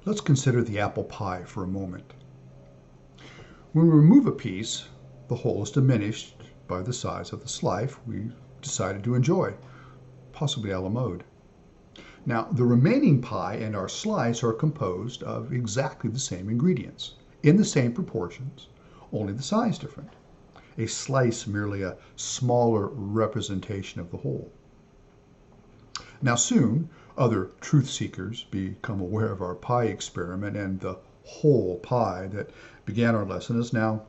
Let's consider the apple pie for a moment. When we remove a piece, the whole is diminished by the size of the slice we decided to enjoy, possibly Alamode. Now, the remaining pie and our slice are composed of exactly the same ingredients, in the same proportions, only the size different. A slice merely a smaller representation of the whole. Now soon, other truth seekers become aware of our pie experiment, and the whole pie that began our lesson is now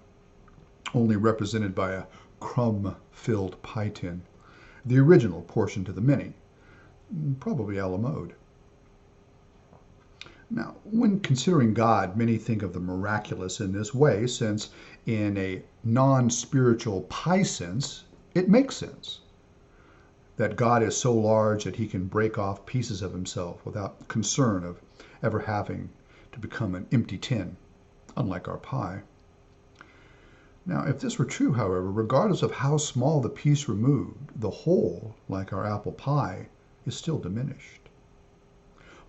only represented by a crumb-filled pie tin, the original portion to the many, probably Alamode. Now, when considering God, many think of the miraculous in this way, since in a non-spiritual pie sense, it makes sense. That God is so large that he can break off pieces of himself without concern of ever having to become an empty tin, unlike our pie. Now, if this were true, however, regardless of how small the piece removed, the whole, like our apple pie, is still diminished.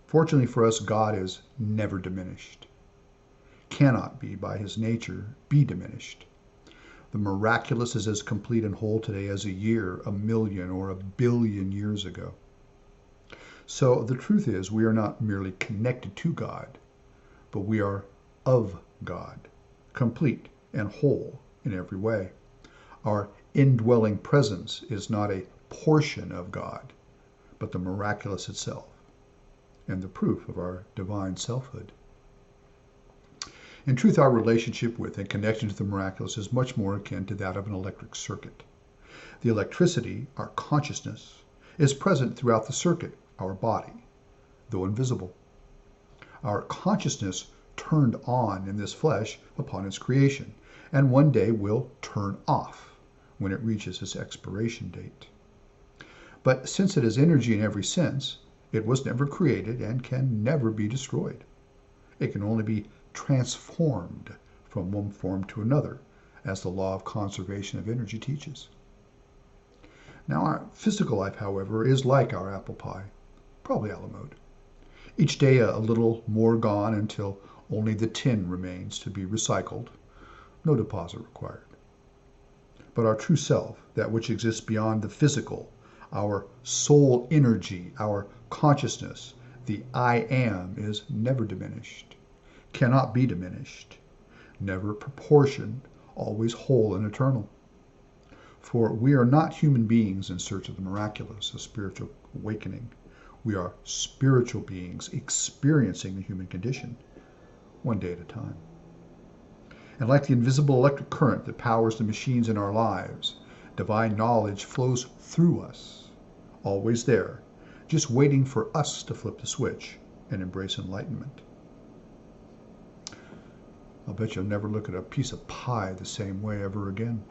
Fortunately for us, God is never diminished, cannot be by his nature be diminished. The miraculous is as complete and whole today as a year, a million, or a billion years ago. So the truth is, we are not merely connected to God, but we are of God, complete and whole in every way. Our indwelling presence is not a portion of God, but the miraculous itself, and the proof of our divine selfhood. In truth, our relationship with and connection to the miraculous is much more akin to that of an electric circuit. The electricity, our consciousness, is present throughout the circuit, our body, though invisible. Our consciousness turned on in this flesh upon its creation, and one day will turn off when it reaches its expiration date. But since it is energy in every sense, it was never created and can never be destroyed. It can only be transformed from one form to another, as the law of conservation of energy teaches. Now, our physical life, however, is like our apple pie, probably Alamode. Each day a little more gone until only the tin remains to be recycled, no deposit required. But our true self, that which exists beyond the physical, our soul energy, our consciousness, the I am, is never diminished, cannot be diminished, never proportioned, always whole and eternal. For we are not human beings in search of the miraculous, a spiritual awakening. We are spiritual beings experiencing the human condition, one day at a time. And like the invisible electric current that powers the machines in our lives, divine knowledge flows through us, always there, just waiting for us to flip the switch and embrace enlightenment. I'll bet you'll never look at a piece of pie the same way ever again.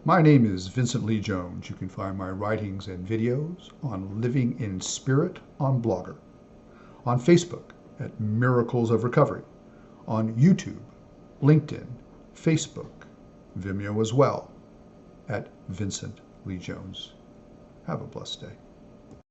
My name is Vincent Lee Jones. You can find my writings and videos on Living in Spirit on Blogger, on Facebook at Miracles of Recovery, on YouTube, LinkedIn, Facebook, Vimeo as well, at Vincent Lee Jones. Have a blessed day.